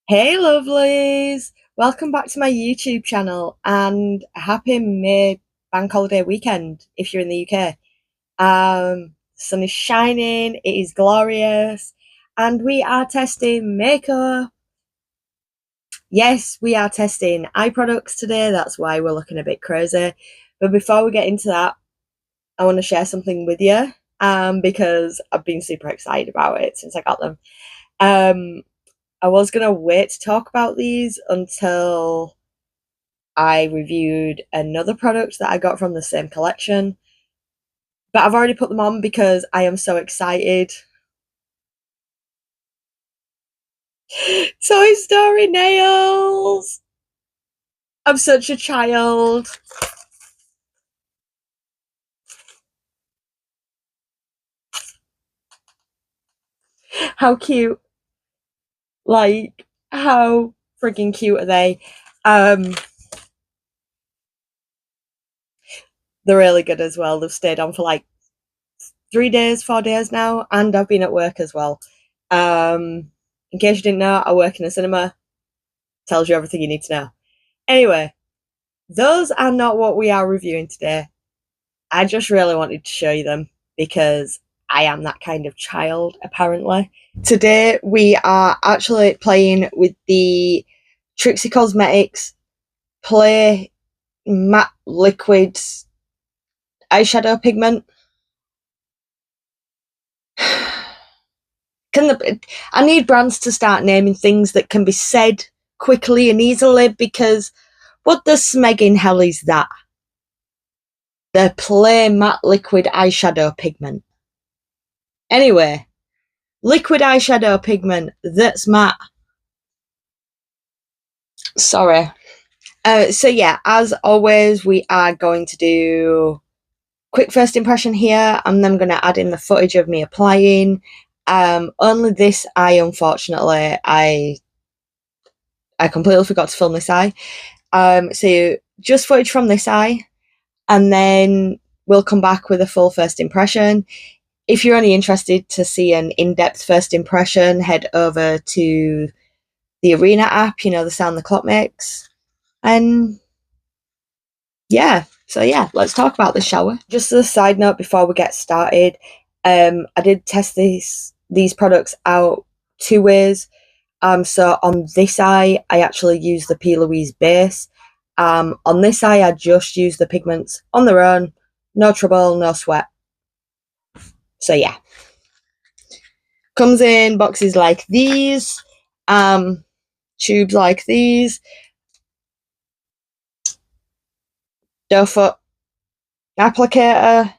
Hey lovelies! Welcome back to my YouTube channel and happy May bank holiday weekend if you're in the UK. Sun is shining, it is glorious, and we are testing makeup. Yes, we are testing eye products today, that's why we're looking a bit crazy. But before we get into that, I want to share something with you because I've been super excited about it since I got them. Um, I was gonna wait to talk about these until I reviewed another product that I got from the same collection, but I've already put them on because I am so excited. Toy Story nails! I'm such a child. How cute. Like, how freaking cute are they? Um, they're really good as well. They've stayed on for like 3 days, 4 days now, and I've been at work as well. In case you didn't know, I work in a cinema. Tells you everything you need to know. Anyway, those are not what we are reviewing today. I just really wanted to show you them because I am that kind of child, apparently. Today, we are actually playing with the Trixie Cosmetics Play Matte Liquid Eyeshadow Pigment. I need brands to start naming things that can be said quickly and easily because what the smegging hell is that? The Play Matte Liquid Eyeshadow Pigment. Anyway, liquid eyeshadow pigment that's matte. Sorry. So yeah, as always, we are going to do quick first impression here, and then I'm going to add in the footage of me applying. Only this eye, unfortunately, I completely forgot to film this eye. So just footage from this eye, and then we'll come back with a full first impression. If you're only interested to see an in-depth first impression, head over to the Arena app, the sound the clock makes. And yeah, let's talk about this, shall we? Just as a side note before we get started, I did test these products out 2 ways. So on this eye, I actually use the P. Louise base. On this eye, I just use the pigments on their own. No trouble, no sweat. So yeah. Comes in boxes like these, tubes like these. Doe foot applicator.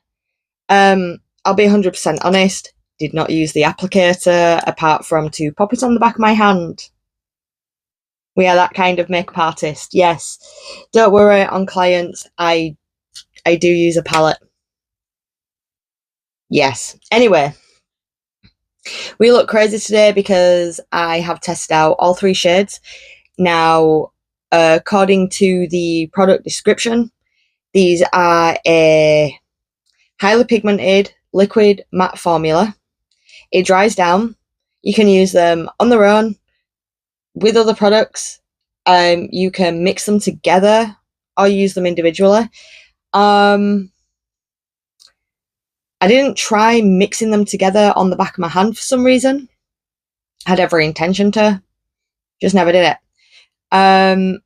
I'll be 100% honest, did not use the applicator apart from to pop it on the back of my hand. We are that kind of makeup artist, yes. Don't worry, on clients, I do use a palette. Yes. Anyway, we look crazy today because I have tested out all 3 shades. Now, according to the product description, these are a highly pigmented liquid matte formula. It dries down. You can use them on their own with other products. You can mix them together or use them individually. I didn't try mixing them together on the back of my hand for some reason. I had every intention to, just never did it.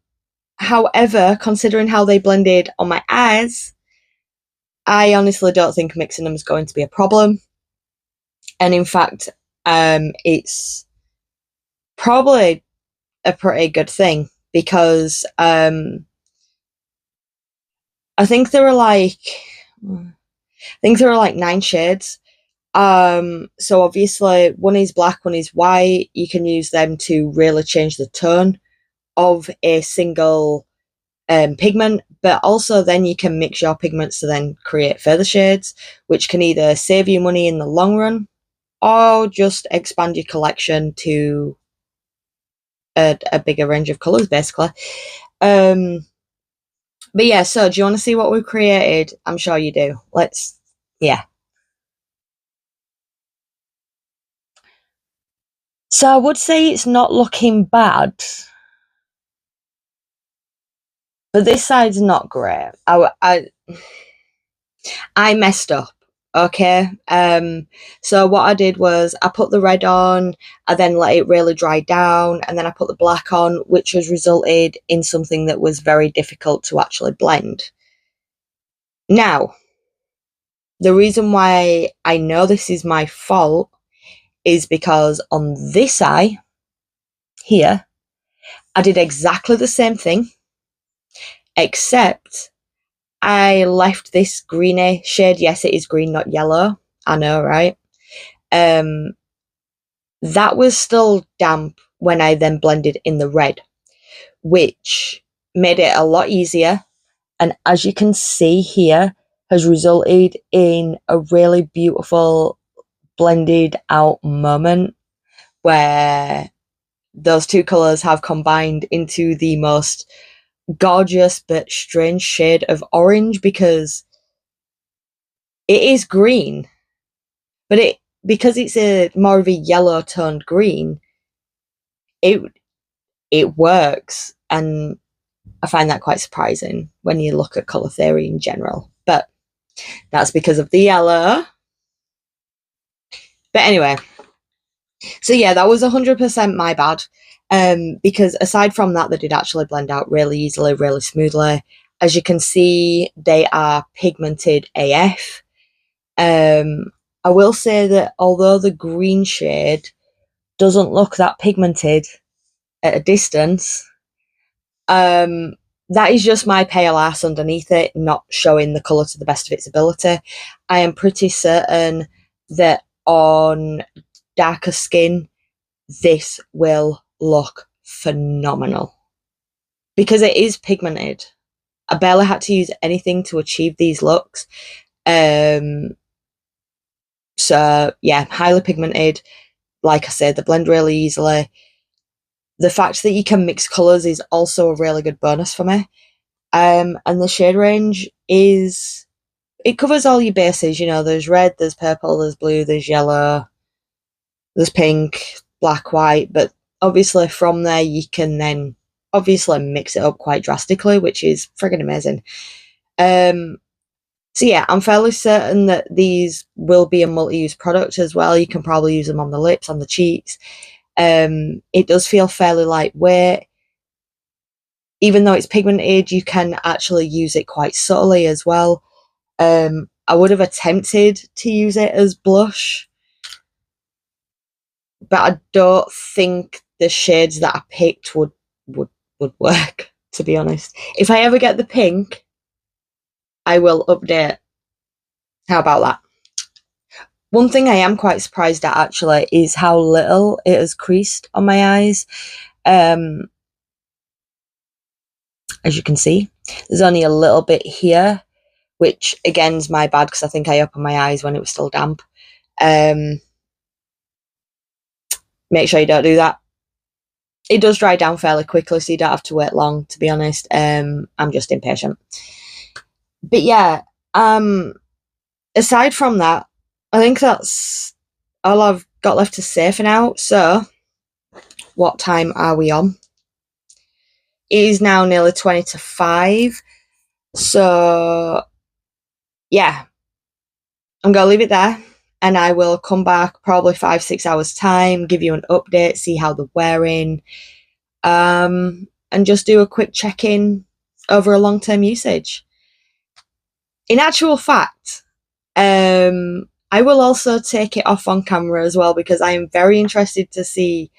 However, considering how they blended on my eyes, I honestly don't think mixing them is going to be a problem. And in fact, it's probably a pretty good thing because I think there were like 9 shades. So obviously one is black, one is white. You can use them to really change the tone of a single pigment, but also then you can mix your pigments to then create further shades, which can either save you money in the long run or just expand your collection to a bigger range of colours, basically. But yeah, so do you want to see what we've created? I'm sure you do. Yeah. So I would say it's not looking bad, but this side's not great. I messed up. Okay. So what I did was I put the red on, I then let it really dry down, and then I put the black on, which has resulted in something that was very difficult to actually blend. Now, the reason why I know this is my fault is because on this eye here, I did exactly the same thing, except I left this greeny shade. Yes, it is green, not yellow. I know, right? Um, that was still damp when I then blended in the red, which made it a lot easier. And as you can see here, has resulted in a really beautiful blended out moment where those two colours have combined into the most gorgeous but strange shade of orange, because it is green, but because it's a more of a yellow toned green, it it works, and I find that quite surprising when you look at colour theory in general. But that's because of the yellow. But anyway, so yeah, that was 100% my bad. Because aside from that, they did actually blend out really easily, really smoothly. As you can see, they are pigmented AF. I will say that although the green shade doesn't look that pigmented at a distance, um, that is just my pale ass underneath it, not showing the colour to the best of its ability. I am pretty certain that on darker skin, this will look phenomenal because it is pigmented. I barely had to use anything to achieve these looks. Um, so yeah, highly pigmented. Like I said, they blend really easily. The fact that you can mix colours is also a really good bonus for me. And the shade range it covers all your bases. You know, there's red, there's purple, there's blue, there's yellow, there's pink, black, white. But obviously from there you can then obviously mix it up quite drastically, which is friggin' amazing. So yeah, I'm fairly certain that these will be a multi-use product as well. You can probably use them on the lips, on the cheeks. It does feel fairly lightweight. Even though it's pigmented, you can actually use it quite subtly as well. I would have attempted to use it as blush, but I don't think the shades that I picked would would work, to be honest. If I ever get the pink, I will update. How about that? One thing I am quite surprised at actually is how little it has creased on my eyes. Um, as you can see, there's only a little bit here, which again is my bad because I think I opened my eyes when it was still damp. Um, make sure you don't do that. It does dry down fairly quickly, so you don't have to wait long, to be honest. I'm just impatient. But yeah, aside from that, I think that's all I've got left to say for now. So, what time are we on? It is now nearly 20 to 5. So, yeah, I'm going to leave it there. And I will come back probably 5-6 hours' time, give you an update, see how they're wearing, and just do a quick check in over a long term usage. In actual fact, I will also take it off on camera as well because I am very interested to see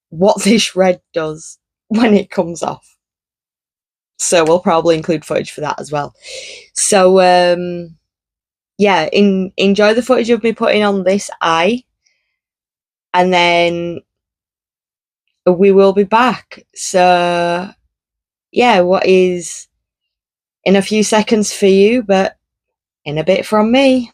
what this red does when it comes off. So we'll probably include footage for that as well. So yeah, enjoy the footage of me putting on this eye, and then we will be back. So yeah, what is in a few seconds for you, but in a bit from me.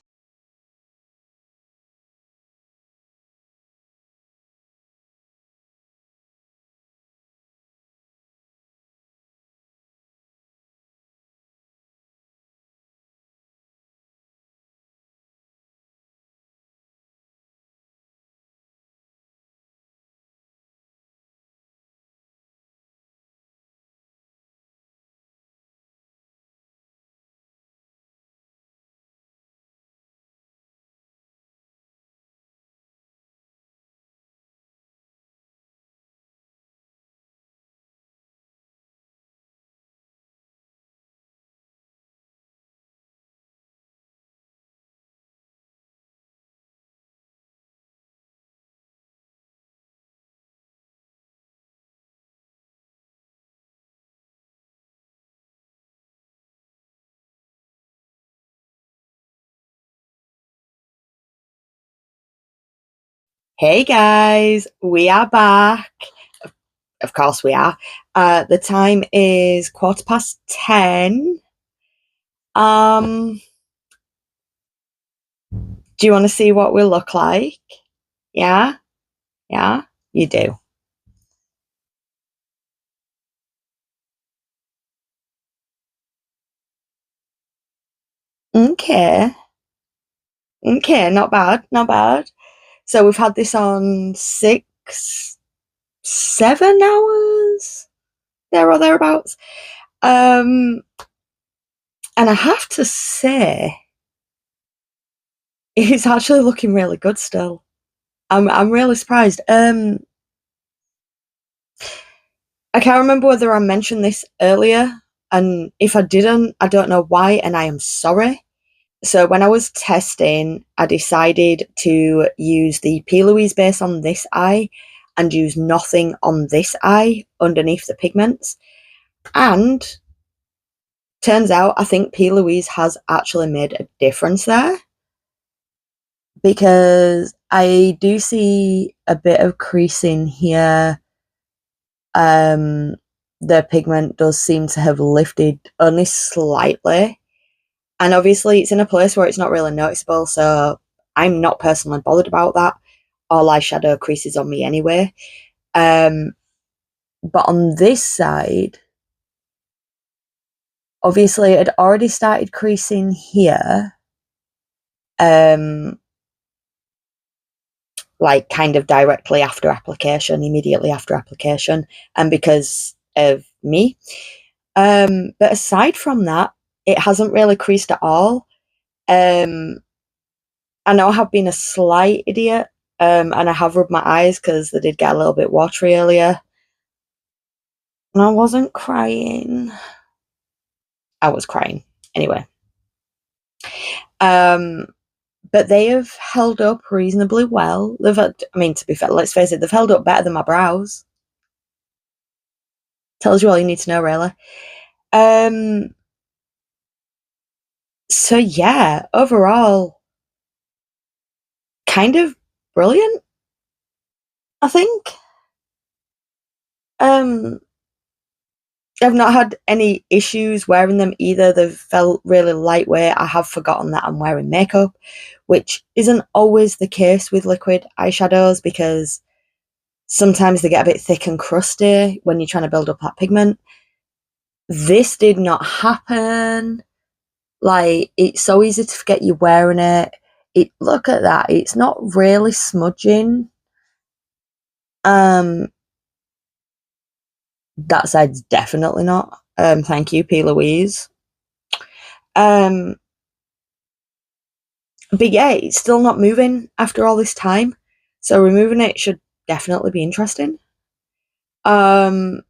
Hey guys, we are back. Of course we are. The time is 10:15. Um, do you want to see what we look like? Yeah? Yeah? You do. Okay. Okay, not bad, not bad. So we've had this on 7 hours, there or thereabouts. And I have to say, it's actually looking really good still. I'm really surprised. I can't remember whether I mentioned this earlier, and if I didn't, I don't know why, and I am sorry. So when I was testing, I decided to use the P. Louise base on this eye and use nothing on this eye underneath the pigments. And turns out I think P. Louise has actually made a difference there, because I do see a bit of creasing here. The pigment does seem to have lifted only slightly, and obviously it's in a place where it's not really noticeable, so I'm not personally bothered about that. All eyeshadow creases on me anyway. But on this side, obviously it had already started creasing here, like kind of directly after application, immediately after application, and because of me. But aside from that, it hasn't really creased at all. I know I have been a slight idiot, and I have rubbed my eyes because they did get a little bit watery earlier. And I wasn't crying. I was crying anyway. Um, but they have held up reasonably well. I mean, to be fair, let's face it, they've held up better than my brows. Tells you all you need to know, really. Um, so yeah, overall, kind of brilliant, I think. Um, I've not had any issues wearing them either. They've felt really lightweight. I have forgotten that I'm wearing makeup, which isn't always the case with liquid eyeshadows, because sometimes they get a bit thick and crusty when you're trying to build up that pigment. This did not happen. Like, it's so easy to forget you're wearing it. Look at that. It's not really smudging. Um, that side's definitely not. Thank you, P. Louise. Um, but yeah, it's still not moving after all this time. So removing it should definitely be interesting. But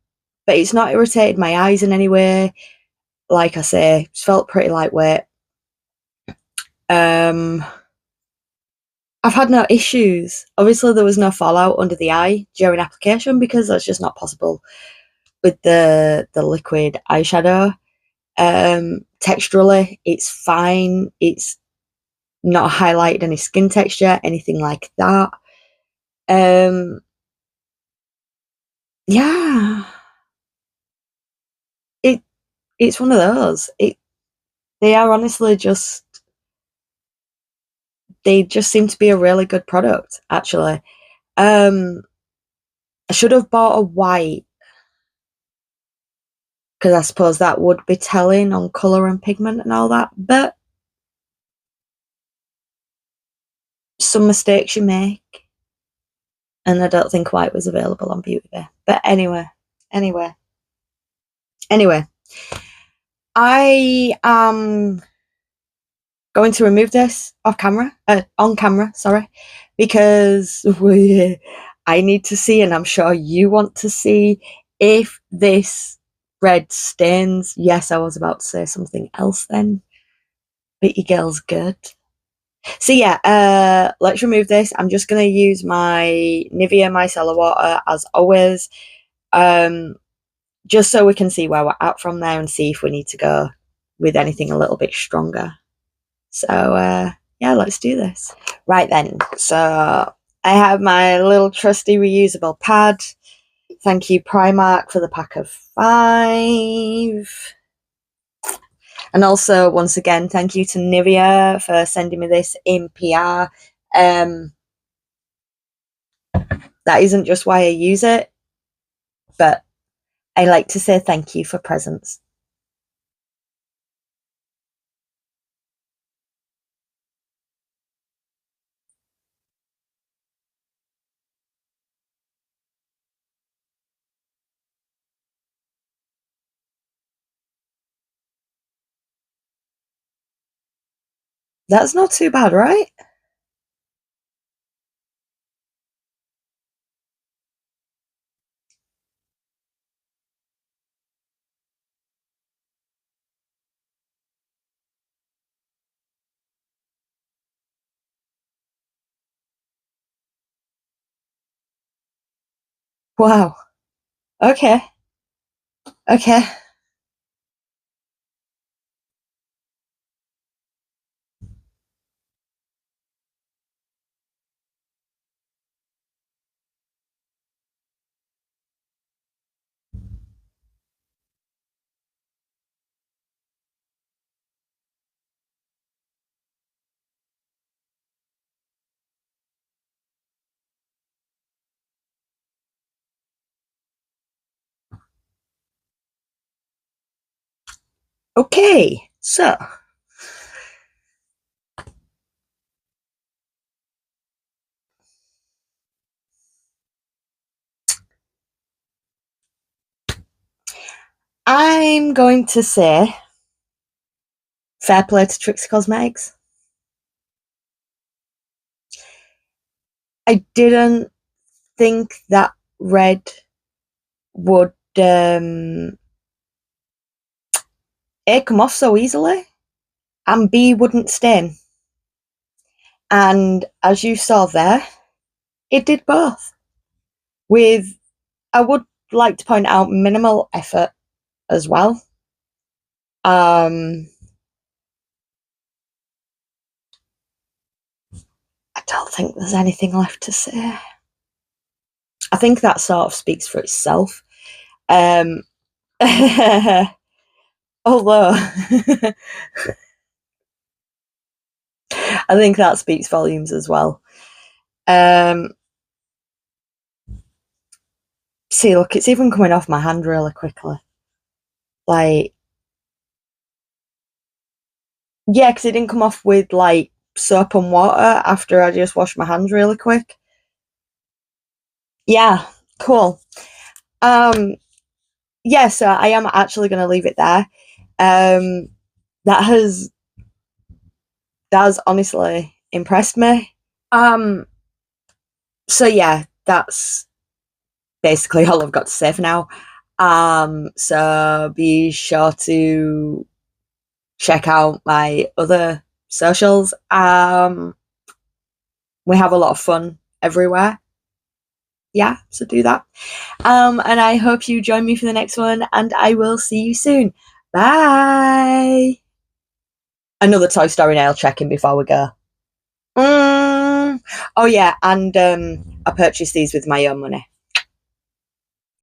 it's not irritated my eyes in any way. Like I say, it's felt pretty lightweight. Um, I've had no issues. Obviously, there was no fallout under the eye during application, because that's just not possible with the liquid eyeshadow. Texturally, it's fine. It's not highlighted any skin texture, anything like that. Yeah, it it's one of those. They are honestly just they just seem to be a really good product, actually. I should have bought a white, because I suppose that would be telling on colour and pigment and all that, but some mistakes you make, and I don't think white was available on Beauty Bay. But anyway, anyway, I am going to remove this on camera, sorry, because I need to see, and I'm sure you want to see, if this red stains. Yes, I was about to say something else then, but your girl's good. So yeah, let's remove this. I'm just going to use my Nivea micellar water as always, just so we can see where we're at from there and see if we need to go with anything a little bit stronger. So yeah, let's do this. Right then, so I have my little trusty reusable pad. Thank you, Primark, for the pack of 5. And also, once again, thank you to Nivea for sending me this in PR. That isn't just why I use it, but I like to say thank you for presents. That's not too bad, right? Wow. Okay. Okay. Okay. So, I'm going to say fair play to Trixie Cosmetics. I didn't think that red would A, come off so easily, and B, wouldn't stain. And as you saw there, it did both. With, I would like to point out, minimal effort as well. I don't think there's anything left to say. I think that sort of speaks for itself. Although I think that speaks volumes as well. See, look, it's even coming off my hand really quickly. Like, yeah, because it didn't come off with like soap and water after I just washed my hands really quick. Yeah, cool. Yeah, so I am actually going to leave it there. That has honestly impressed me. So yeah, that's basically all I've got to say for now. So be sure to check out my other socials. We have a lot of fun everywhere. Yeah, so do that. And I hope you join me for the next one, and I will see you soon. Bye. Another Toy Story nail checking before we go. Oh yeah, and I purchased these with my own money.